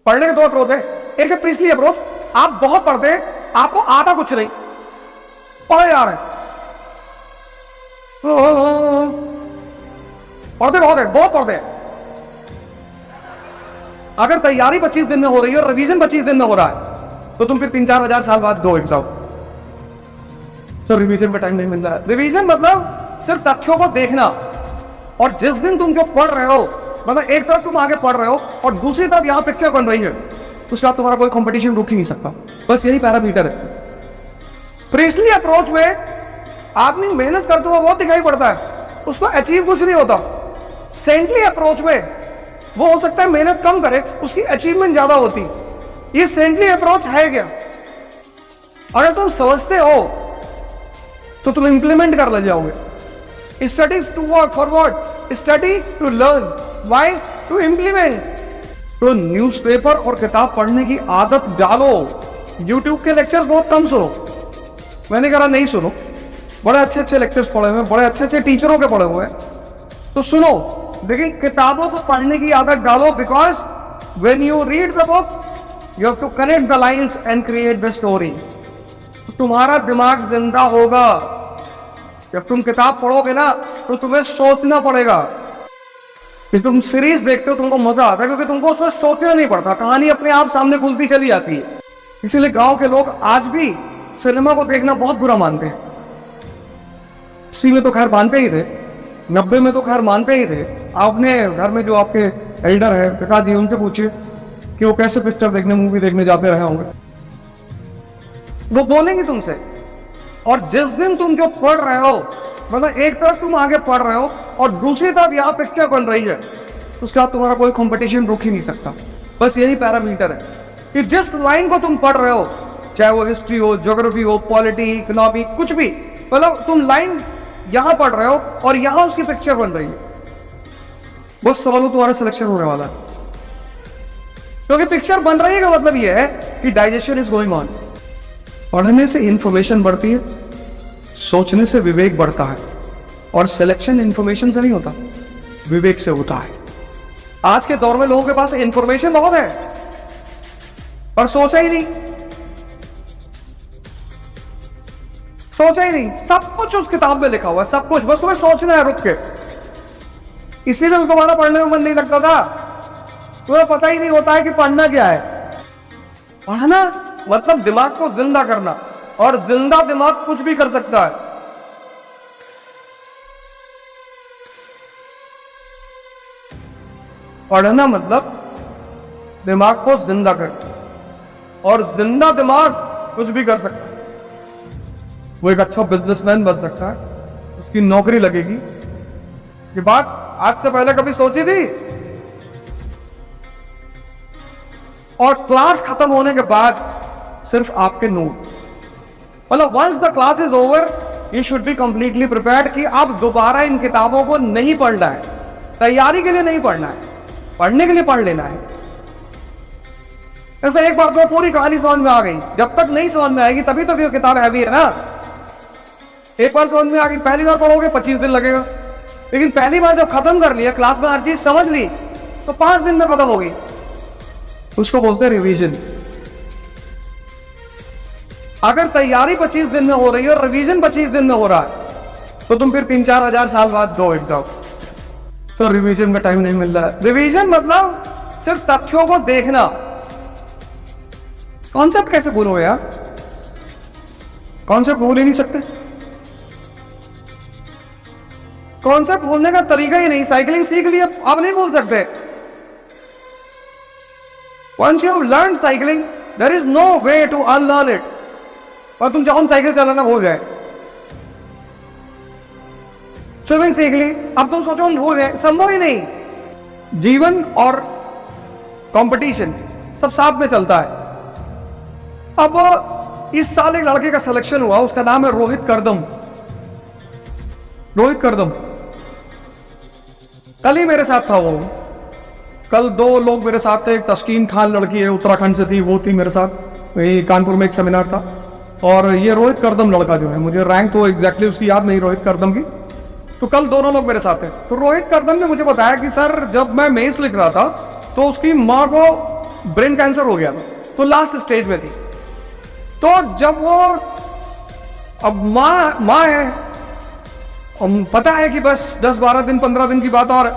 पढ़ने के दो अप्रोच है। एक है प्रीसली अप्रोच, आप बहुत पढ़ते हैं, आपको आता कुछ नहीं, पढ़े जा रहे हैं, पढ़ते बहुत है, बहुत पढ़ते हैं। अगर तैयारी 25 दिन में हो रही है और रिवीजन 25 दिन में हो रहा है, तो तुम फिर 3-4 हजार साल बाद दो एग्जाम, तो रिवीजन में टाइम नहीं मिल रहा है। रिवीजन मतलब सिर्फ तथ्यों को देखना, और जिस दिन तुम जो पढ़ रहे हो, मतलब एक तरफ तुम आगे पढ़ रहे हो और दूसरी तरफ यहां पिक्चर बन रही है, उसके बाद तुम्हारा कोई कंपटीशन रुक ही नहीं सकता। बस यही पैरामीटर है। प्रीसली अप्रोच में आदमी मेहनत करते हुआ बहुत दिखाई पड़ता है, उसको अचीव कुछ नहीं होता। सेंटली अप्रोच में वो हो सकता है मेहनत कम करे, उसकी अचीवमेंट ज्यादा होती। ये सेंटली अप्रोच है क्या? अगर तुम समझते हो तो तुम इंप्लीमेंट कर ले जाओगे। Study to work for what? Study to learn. Why? To implement. तो न्यूज़पेपर और किताब पढ़ने की आदत डालो। यूट्यूब के लेक्चर्स बहुत कम सुनो, मैंने कहा नहीं सुनो, बड़े अच्छे अच्छे लेक्चर्स पढ़े हुए हैं, बड़े अच्छे अच्छे टीचरों के पढ़े हुए हैं, तो सुनो, लेकिन किताबों को पढ़ने की आदत डालो। Because when you read the book you have to connect the lines and create the story. तुम्हारा दिमाग जिंदा होगा। जब तुम किताब पढ़ोगे ना तो तुम्हें सोचना पड़ेगा। कि तुम सीरीज देखते हो तुमको मजा आता है, क्योंकि तुमको उसमें सोचना नहीं पड़ता, कहानी अपने आप सामने खुलती चली जाती है। इसीलिए गांव के लोग आज भी सिनेमा को देखना बहुत बुरा मानते हैं। 80 में तो खैर मानते ही थे, 90 में तो खैर मानते ही थे। आपने घर में जो आपके एल्डर है पिताजी, उनसे पूछिए कि वो कैसे पिक्चर देखने, मूवी देखने जाते रहे होंगे, वो बोलेंगे तुमसे। और जिस दिन तुम जो पढ़ रहे हो, मतलब एक तरफ तुम आगे पढ़ रहे हो और दूसरी तरफ यहाँ पिक्चर बन रही है, उसके बाद तुम्हारा कोई कंपटीशन रुक ही नहीं सकता। बस यही पैरामीटर है कि जिस लाइन को तुम पढ़ रहे हो, चाहे वो हिस्ट्री हो, ज्योग्राफी हो, पॉलिटी, इकोनॉमी, कुछ भी, मतलब तुम लाइन यहां पढ़ रहे हो और यहां उसकी पिक्चर बन रही है, बस सवालों तुम्हारा सिलेक्शन होने वाला है। क्योंकि पिक्चर बन रही है का मतलब यह है कि डाइजेशन इज गोइंग ऑन। पढ़ने से इंफॉर्मेशन बढ़ती है, सोचने से विवेक बढ़ता है, और सिलेक्शन इंफॉर्मेशन से नहीं होता, विवेक से होता है। आज के दौर में लोगों के पास इंफॉर्मेशन बहुत है पर सोचा ही नहीं, सोचा ही नहीं। सब कुछ उस किताब में लिखा हुआ है, सब कुछ, बस तुम्हें सोचना है रुक के। इसीलिए तो तुम्हारा पढ़ने में मन नहीं लगता था, तुम्हें पता ही नहीं होता है कि पढ़ना क्या है। पढ़ना मतलब दिमाग को जिंदा करना, और जिंदा दिमाग कुछ भी कर सकता है। पढ़ना मतलब दिमाग को जिंदा करना, और जिंदा दिमाग कुछ भी कर सकता है। वो एक अच्छा बिजनेसमैन बन सकता है, उसकी नौकरी लगेगी। ये बात आज से पहले कभी सोची थी? और क्लास खत्म होने के बाद सिर्फ आपके नोट, मतलब once the class is over you should be completely prepared कि आप दोबारा इन किताबों को नहीं पढ़ना है। तैयारी के लिए नहीं पढ़ना है, पढ़ने के लिए पढ़ लेना है। ऐसा एक बार तो पूरी कहानी समझ में आ गई, जब तक नहीं समझ में आएगी तभी तक ये किताब हैवी है ना। एक बार समझ में आ गई, पहली बार पढ़ोगे 25 दिन लगेगा, लेकिन पहली बार जब खत्म कर लिया, क्लास में हर चीज समझ ली, तो 5 दिन में खत्म होगी। उसको बोलते हैं रिवीजन। अगर तैयारी 25 दिन में हो रही है और रिवीजन 25 दिन में हो रहा है, तो तुम फिर 3-4 हजार साल बाद दो एग्जाम, तो रिवीजन का टाइम नहीं मिल रहा है। रिवीजन मतलब सिर्फ तथ्यों को देखना। कॉन्सेप्ट कैसे भूलोगे यार? कॉन्सेप्ट भूल ही नहीं सकते। कॉन्सेप्ट भूलने का तरीका ही नहीं। साइकिलिंग सीख लिया, आप नहीं भूल सकते। Once you have learned cycling, there is no way to unlearn it. और तुम चाहो साइकिल चलाना भूल जाए। स्विमिंग सीख ली, अब तुम सोचो हम भूल जाए, संभव ही नहीं। जीवन और कंपटीशन सब साथ में चलता है। अब इस साल एक लड़के का सिलेक्शन हुआ, उसका नाम है रोहित करदम। रोहित करदम कल ही मेरे साथ था। वो कल 2 लोग मेरे साथ थे। एक तस्कीन खान लड़की है, उत्तराखंड से थी, वो थी मेरे साथ। वही कानपुर में एक सेमिनार था। और ये रोहित करदम लड़का जो है, मुझे रैंक तो एग्जैक्टली उसकी याद नहीं रोहित करदम की, तो कल दोनों लोग मेरे साथ थे। तो रोहित करदम ने मुझे बताया कि सर जब मैं मेंस लिख रहा था तो उसकी माँ को ब्रेन कैंसर हो गया था, तो लास्ट स्टेज में थी। तो जब वो अब माँ है, और पता है कि बस 10-12 दिन 15 दिन की बात और